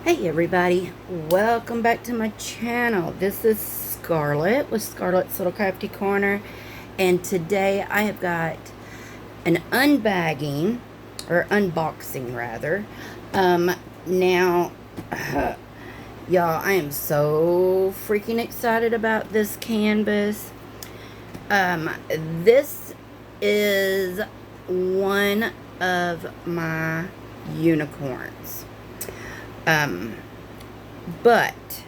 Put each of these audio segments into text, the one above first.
Hey everybody, welcome back to my channel. This is Scarlet with Scarlet's Little Crafty Corner, and today I have got an unbagging, or unboxing rather. Now, y'all, I am so freaking excited about this canvas. This is one of my unicorns. But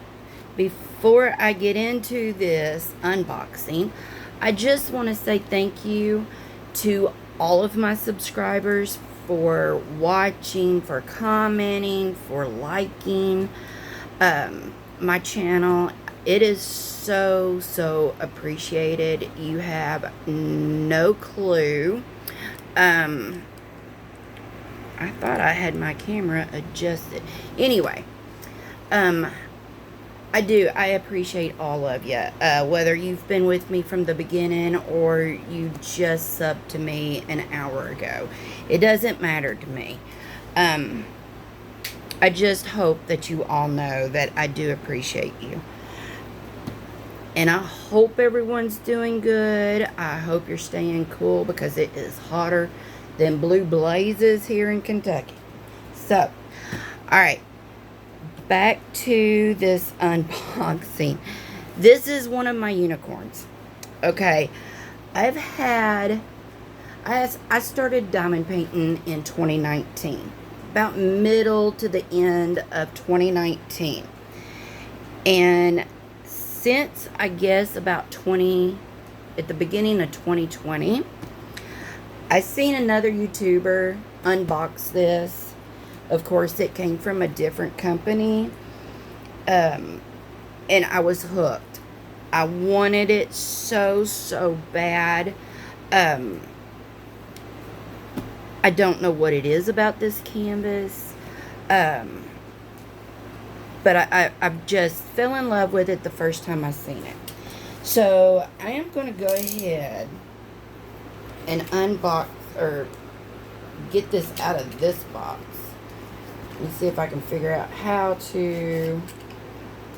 before I get into this unboxing, I just want to say thank you to all of my subscribers for watching, for commenting, for liking my channel. It is so appreciated. You have no clue. I thought I had my camera adjusted. Anyway, I appreciate all of you. Whether you've been with me from the beginning or you just subbed to me an hour ago. It doesn't matter to me. I just hope that you all know that I do appreciate you. And I hope everyone's doing good. I hope you're staying cool because it is hotter than blue blazes here in Kentucky. So, alright, back to this unboxing. This is one of my unicorns. Okay, I started diamond painting in 2019, about middle to the end of 2019, and since I guess about at the beginning of 2020, I seen another YouTuber unbox this. Of course, it came from a different company. And I was hooked. I wanted it so bad. I don't know what it is about this canvas. But I just fell in love with it the first time I seen it. So I am going to go ahead and unbox, or get this out of this box. Let me see if I can figure out how to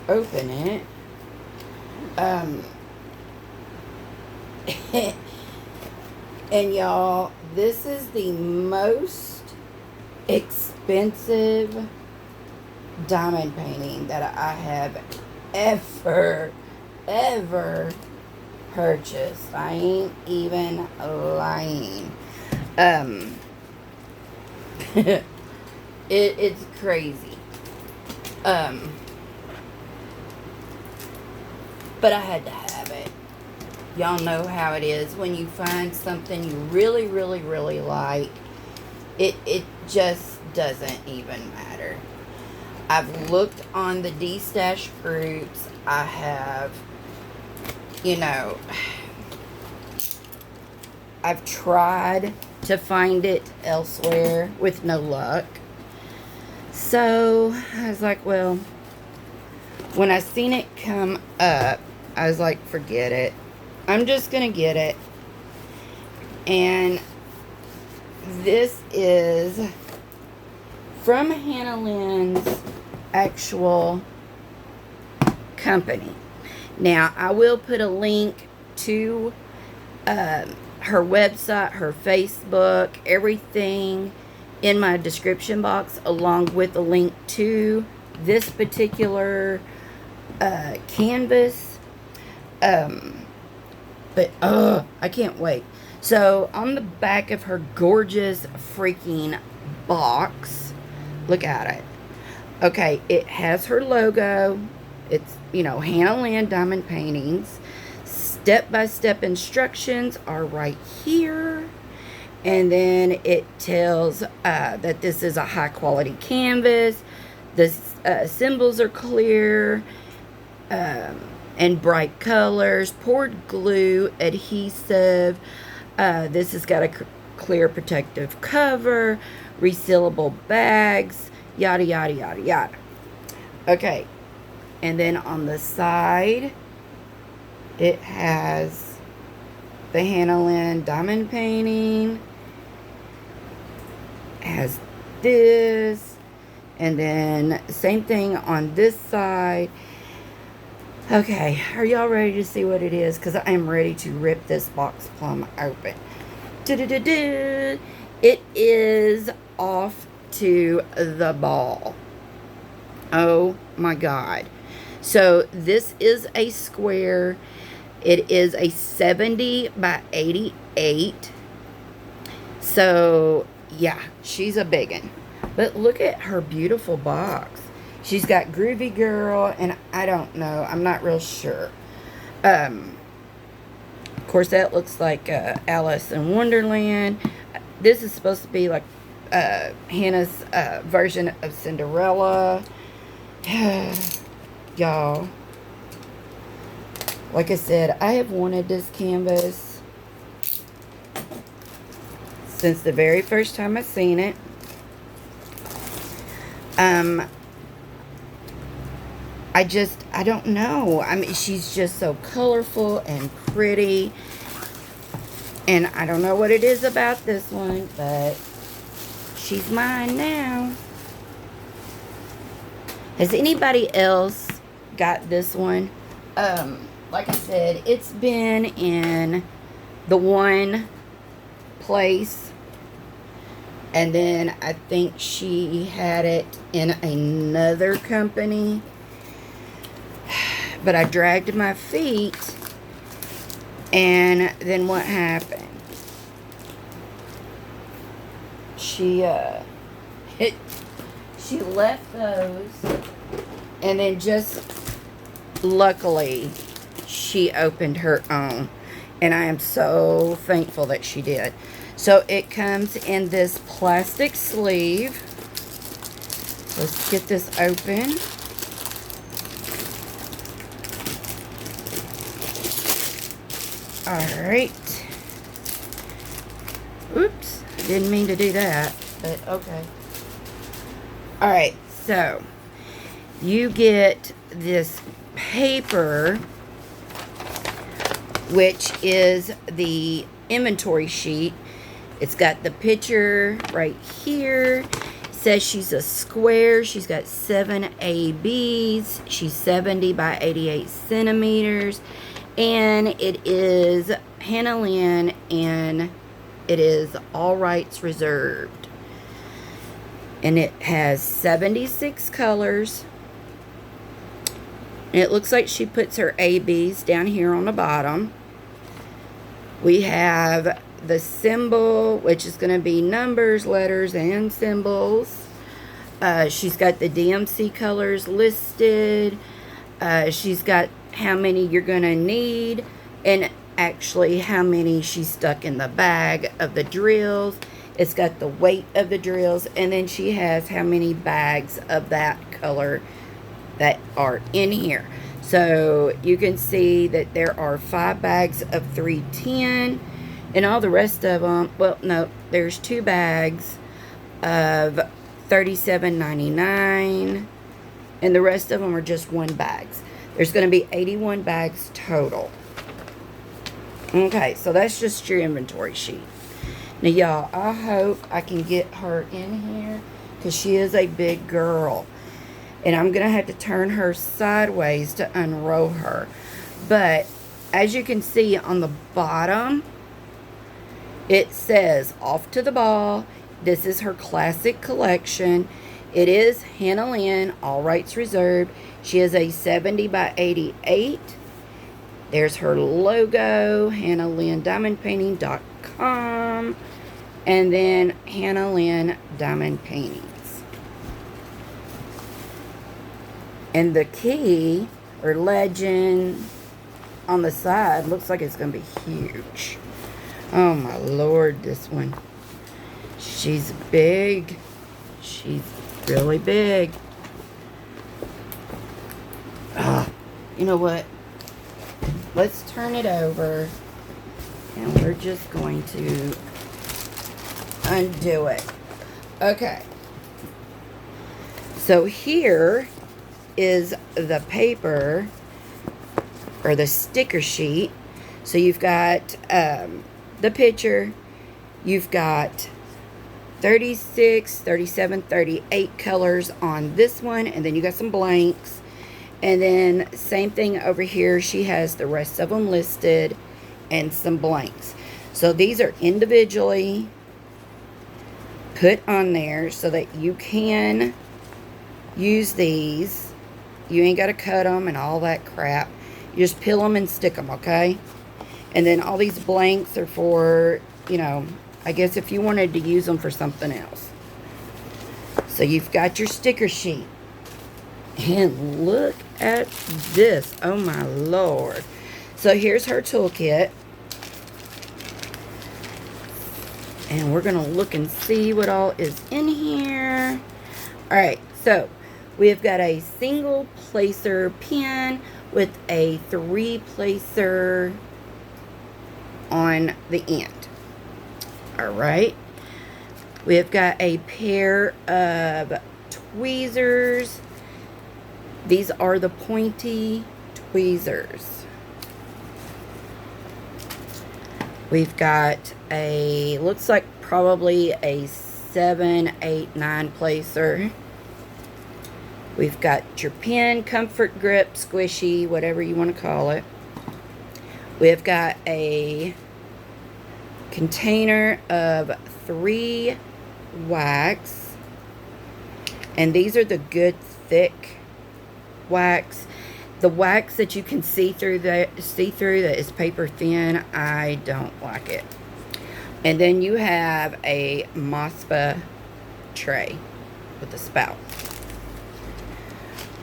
open it. And y'all, this is the most expensive diamond painting that I have ever purchased. I ain't even lying. It's crazy. But I had to have it. Y'all know how it is when you find something you really like. It just doesn't even matter. I've looked on the D-Stash groups. I have, I've tried to find it elsewhere with no luck. So I was like, well, when I seen it come up, I was like, forget it. I'm just going to get it. And this is from Hannah Lynn's actual company. Now, I will put a link to her website, her Facebook, everything in my description box, along with a link to this particular canvas. But I can't wait. So on the back of her gorgeous freaking box, look at it. Okay, it has her logo. It's, Hannah Lynn Diamond Paintings. Step-by-step instructions are right here. And then it tells that this is a high-quality canvas. The symbols are clear and bright colors. Poured glue, adhesive. This has got a clear protective cover. Resealable bags. Yada, yada, yada, yada. Okay. And then on the side, it has the Hannah Lynn diamond painting. It has this. And then same thing on this side. Okay, are y'all ready to see what it is? Because I am ready to rip this box plumb open. It is Off to the Ball. Oh my God. So this is a square. It is a 70 by 88. So yeah, she's a biggin'. But look at her beautiful box. She's got Groovy Girl, and I don't know. I'm not real sure. Of course, that looks like Alice in Wonderland. This is supposed to be like Hannah's version of Cinderella. Y'all. Like I said, I have wanted this canvas since the very first time I seen it. I don't know. I mean, she's just so colorful and pretty. And I don't know what it is about this one, but she's mine now. Has anybody else got this one? Like I said, it's been in the one place. And then I think she had it in another company. But I dragged my feet. And then what happened? She left those. And then just luckily, she opened her own. And I am so thankful that she did. So it comes in this plastic sleeve. Let's get this open. Alright. Oops. Didn't mean to do that. But okay. Alright. So. You get this paper. Which is the inventory sheet. It's got the picture right here. It says she's a square. She's got 7 ABs. She's 70 by 88 centimeters. And it is Hannah Lynn, and it is all rights reserved. And it has 76 colors. And it looks like she puts her ABs down here on the bottom. We have the symbol, which is going to be numbers, letters, and symbols. She's got the DMC colors listed. She's got how many you're going to need, and actually how many she stuck in the bag of the drills. It's got the weight of the drills, and then she has how many bags of that color that are in here. So you can see that there are 5 bags of 310, and all the rest of them, well, no, there's 2 bags of $37.99, and the rest of them are just 1 bags. There's going to be 81 bags total. Okay, so that's just your inventory sheet. Now, y'all, I hope I can get her in here because she is a big girl. And I'm going to have to turn her sideways to unroll her. But as you can see on the bottom, it says Off to the Ball. This is her classic collection. It is Hannah Lynn, all rights reserved. She is a 70 by 88. There's her logo, HannahLynnDiamondPainting.com. And then Hannah Lynn Diamond Paintings. And the key, or legend, on the side looks like it's going to be huge. Oh my Lord, this one. She's big. She's really big. You know what? Let's turn it over. And we're just going to undo it. Okay. So here is the paper, or the sticker sheet. So you've got the picture. You've got 36, 37, 38 colors on this one. And then you got some blanks. And then same thing over here. She has the rest of them listed and some blanks. So these are individually put on there so that you can use these. You ain't got to cut them and all that crap. You just peel them and stick them, okay? And then all these blanks are for, you know, I guess if you wanted to use them for something else. So you've got your sticker sheet. And look at this. Oh my Lord. So here's her toolkit. And we're going to look and see what all is in here. Alright, so we've got a single placer pen with a 3-placer on the end. Alright. We've got a pair of tweezers. These are the pointy tweezers. We've got a, looks like probably a 7, 8, 9 placer. We've got your pen, comfort grip, squishy, whatever you want to call it. We've got a container of 3 wax. And these are the good thick wax. The wax that you can see through that is paper thin. I don't like it. And then you have a MOSPA tray with a spout.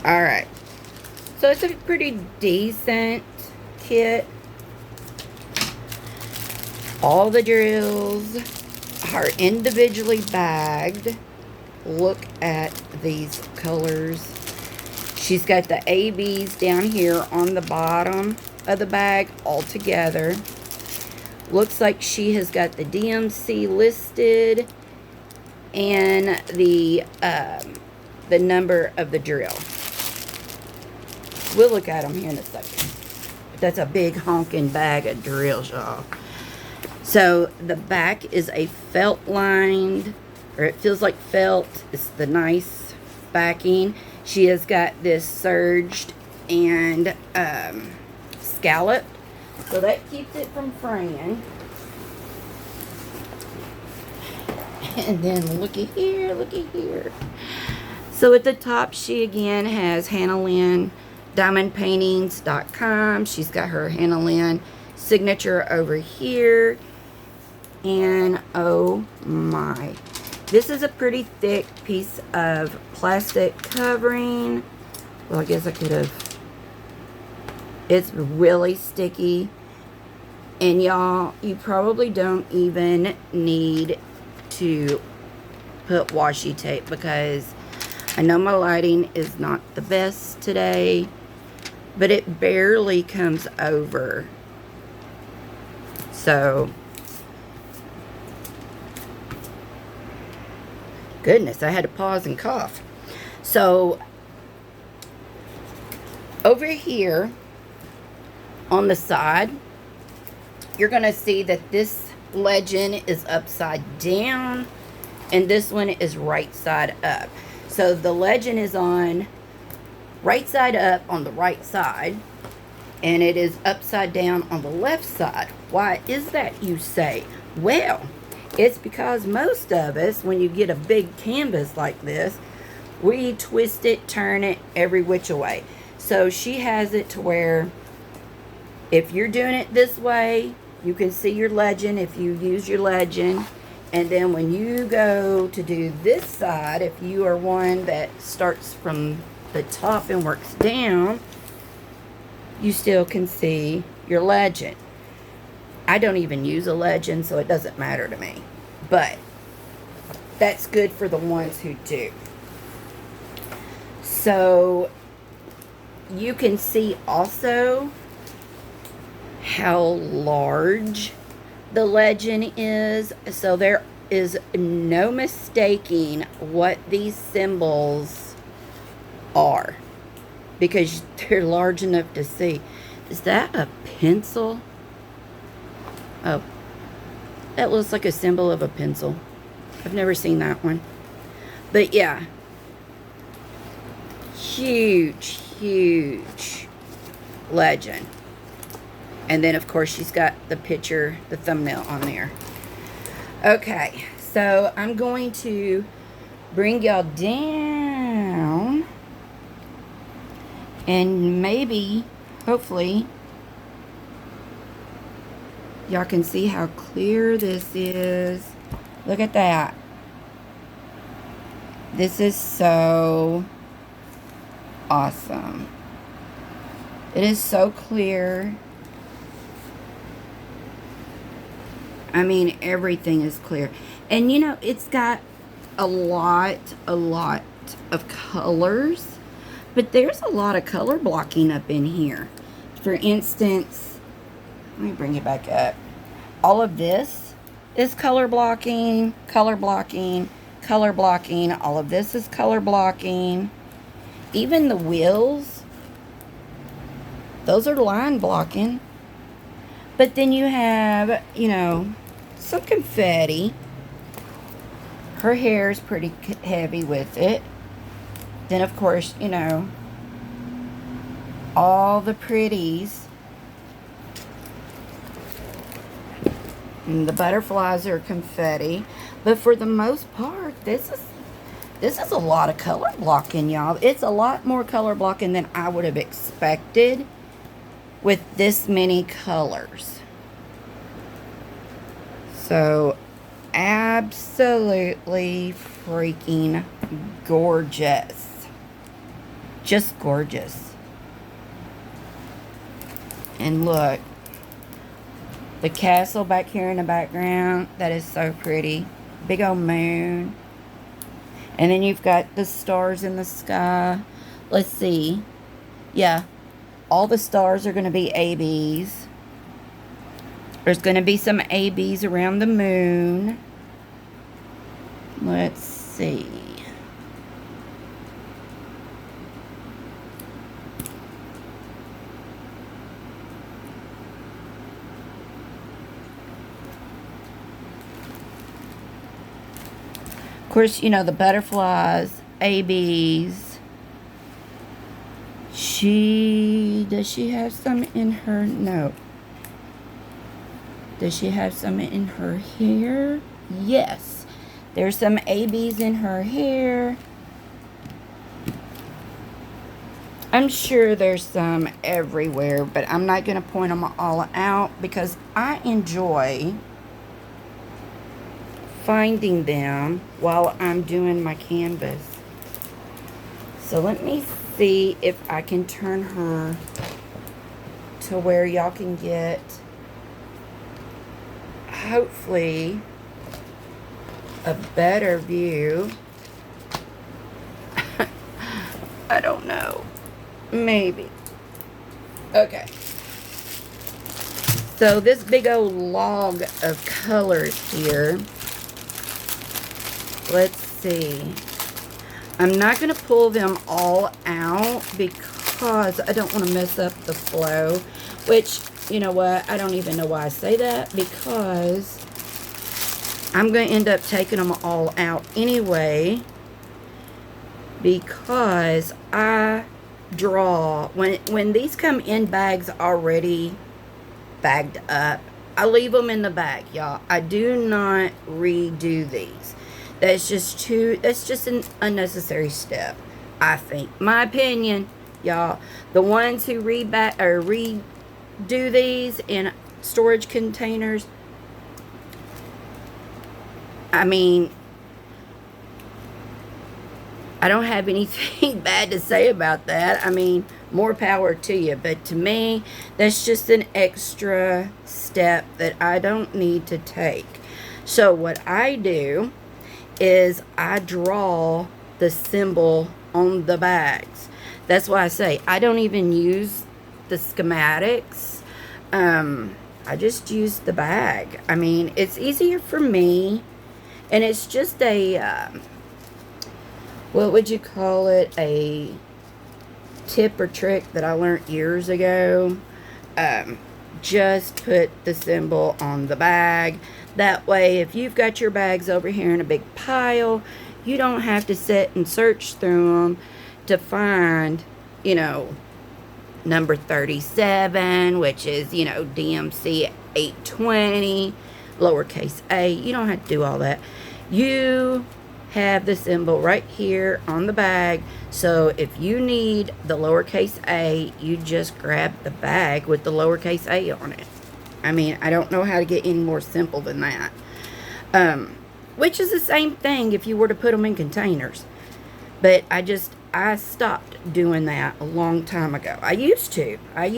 Alright. So it's a pretty decent kit. All the drills are individually bagged. Look at these colors. She's got the ABs down here on the bottom of the bag all together. Looks like she has got the DMC listed and the number of the drill. We'll look at them here in a second. But that's a big honking bag of drills, y'all. So the back is a felt lined, or it feels like felt. It's the nice backing. She has got this serged and scalloped, so that keeps it from fraying. And then looky here, looky here. So at the top, she again has Hannah Lynn, diamondpaintings.com. She's got her Hannah Lynn signature over here. And oh my. This is a pretty thick piece of plastic covering. Well, I guess I could have. It's really sticky. And y'all, you probably don't even need to put washi tape because I know my lighting is not the best today, but it barely comes over. So, goodness, I had to pause and cough. So, over here on the side, you're going to see that this legend is upside down and this one is right side up. So the legend is on right side up on the right side and it is upside down on the left side. Why is that, you say? Well, it's because most of us, when you get a big canvas like this, we twist it, turn it every which way. So she has it to where if you're doing it this way, you can see your legend if you use your legend. And then when you go to do this side, if you are one that starts from the top and works down, you still can see your legend. I don't even use a legend, so it doesn't matter to me. But that's good for the ones who do. So you can see also how large the legend is. So there is no mistaking what these symbols are because they're large enough to see. Is that a pencil? Oh, that looks like a symbol of a pencil. I've never seen that one. But yeah. Huge, huge legend. And then, of course, she's got the picture, the thumbnail on there. Okay, so I'm going to bring y'all down. And maybe, hopefully, y'all can see how clear this is. Look at that. This is so awesome. It is so clear. I mean, everything is clear. And you know, it's got a lot of colors. But there's a lot of color blocking up in here. For instance, let me bring it back up. All of this is color blocking, color blocking, color blocking. All of this is color blocking. Even the wheels, those are line blocking. But then you have, you know, some confetti. Her hair is pretty heavy with it. Then, of course, you know, all the pretties. And the butterflies are confetti. But for the most part, this is a lot of color blocking, y'all. It's a lot more color blocking than I would have expected with this many colors. So, absolutely freaking gorgeous. Just gorgeous. And look, the castle back here in the background, that is so pretty. Big old moon. And then you've got the stars in the sky. Let's see. Yeah, all the stars are going to be ABs. There's going to be some ABs around the moon. Let's see. Of course, you know, the butterflies, ABs. Does she have some in her? No. Does she have some in her hair? Yes. There's some ABs in her hair. I'm sure there's some everywhere, but I'm not going to point them all out because I enjoy finding them while I'm doing my canvas. So let me see if I can turn her to where y'all can get, hopefully, a better view. I don't know. Maybe. Okay. So this big old log of colors here. Let's see. I'm not going to pull them all out because I don't want to mess up the flow. Which, you know what? I don't even know why I say that. Because I'm going to end up taking them all out anyway. Because I draw. When these come in bags already bagged up, I leave them in the bag, y'all. I do not redo these. That's just an unnecessary step, I think. My opinion, y'all. The ones who redo these in storage containers, I mean, I don't have anything bad to say about that. I mean, more power to you. But to me, that's just an extra step that I don't need to take. So what I do is I draw the symbol on the bags. That's why I say I don't even use the schematics. I just use the bag. I mean, it's easier for me, and it's just a what would you call it, a tip or trick that I learned years ago. Just put the symbol on the bag. That way, if you've got your bags over here in a big pile, you don't have to sit and search through them to find, you know, number 37, which is, you know, DMC 820, lowercase a. You don't have to do all that. You have the symbol right here on the bag. So if you need the lowercase a, you just grab the bag with the lowercase a on it. I mean, I don't know how to get any more simple than that. Which is the same thing if you were to put them in containers. But I stopped doing that a long time ago. I used to. I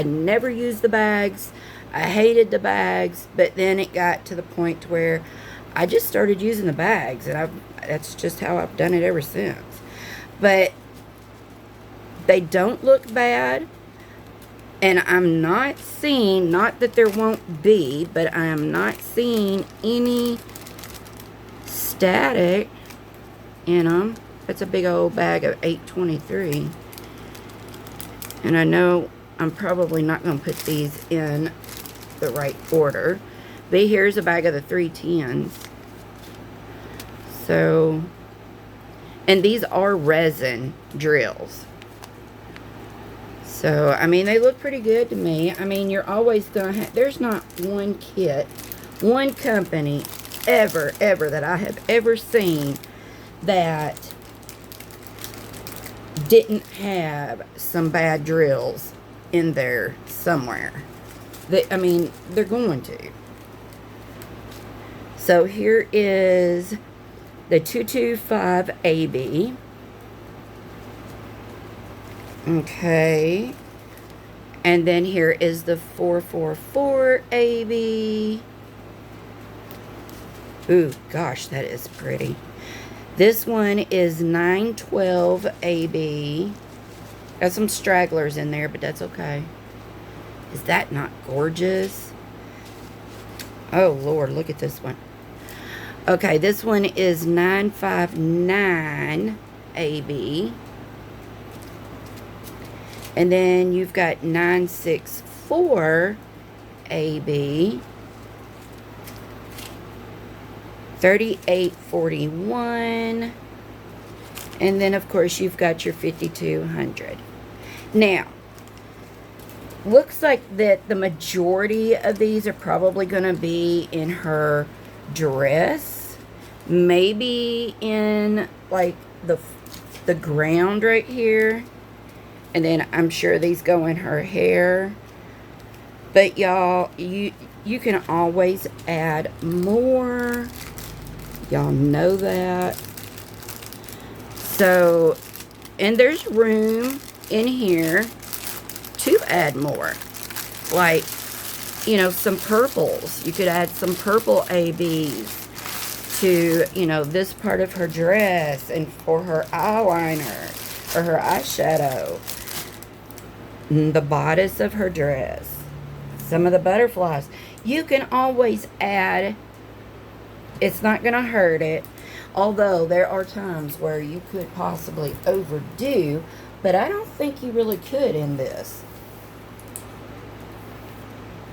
never used the bags. I hated the bags. But then it got to the point where I just started using the bags. And that's just how I've done it ever since. But they don't look bad. And I'm not seeing, not that there won't be, but I am not seeing any static in them. That's a big old bag of 823. And I know I'm probably not going to put these in the right order. But here's a bag of the 310s. So, and these are resin drills. So, I mean, they look pretty good to me. I mean, you're always going to have, there's not one kit, one company ever that I have ever seen that didn't have some bad drills in there somewhere. I mean, they're going to. So, here is the 225 AB. Okay, and then here is the 444 AB. Ooh, gosh, that is pretty. This one is 912 AB. Got some stragglers in there, but that's okay. Is that not gorgeous? Oh, Lord, look at this one. Okay, this one is 959 AB. And then you've got 964 AB, 3841, and then of course you've got your 5200. Now, looks like that the majority of these are probably going to be in her dress, maybe in like the ground right here. And then I'm sure these go in her hair. But y'all, you can always add more. Y'all know that. So, and there's room in here to add more. Like, you know, some purples. You could add some purple ABs to, you know, this part of her dress and for her eyeliner or her eyeshadow. The bodice of her dress, some of the butterflies. You can always add. It's not going to hurt it. Although there are times where you could possibly overdo, but I don't think you really could in this.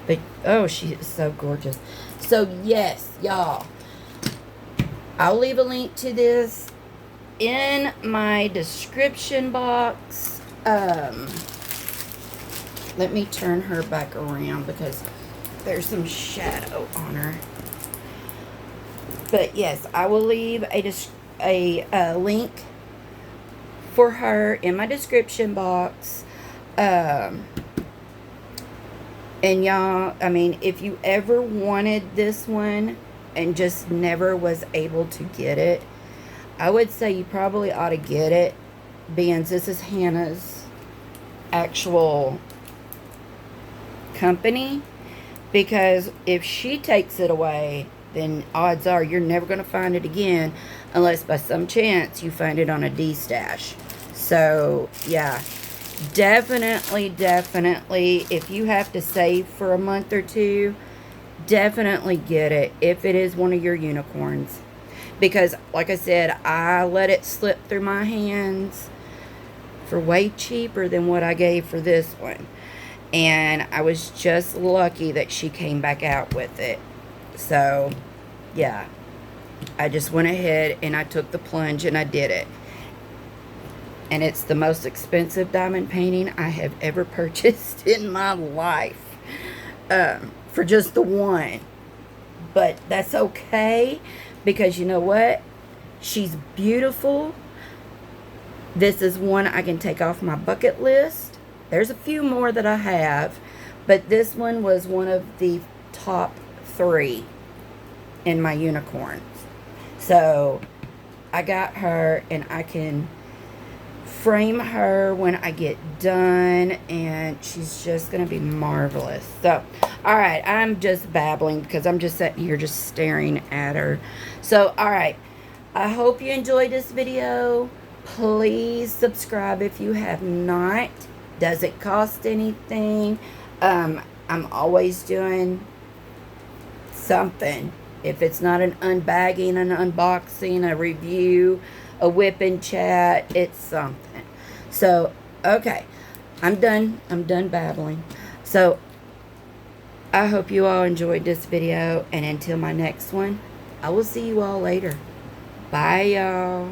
But, oh, she is so gorgeous. So, yes, y'all, I'll leave a link to this in my description box. Let me turn her back around because there's some shadow on her. But yes, I will leave a link for her in my description box. And y'all, I mean, if you ever wanted this one and just never was able to get it, I would say you probably ought to get it, being this is Hannah's actual company, because if she takes it away, then odds are you're never going to find it again unless by some chance you find it on a D-stash. So yeah, definitely if you have to save for a month or two, definitely get it if it is one of your unicorns, because like I said, I let it slip through my hands for way cheaper than what I gave for this one. And I was just lucky that she came back out with it. So, yeah. I just went ahead and I took the plunge and I did it. And it's the most expensive diamond painting I have ever purchased in my life. For just the one. But that's okay, because you know what? She's beautiful. This is one I can take off my bucket list. There's a few more that I have, but this one was one of the top 3 in my unicorns. So I got her, and I can frame her when I get done, and she's just gonna be marvelous. So all right, I'm just babbling because I'm just sitting here just staring at her. So all right, I hope you enjoyed this video. Please subscribe if you have not. Does it cost anything? I'm always doing something. If it's not an unbagging, an unboxing, a review, a whip and chat, it's something. So, okay. I'm done babbling. So, I hope you all enjoyed this video. And until my next one, I will see you all later. Bye, y'all.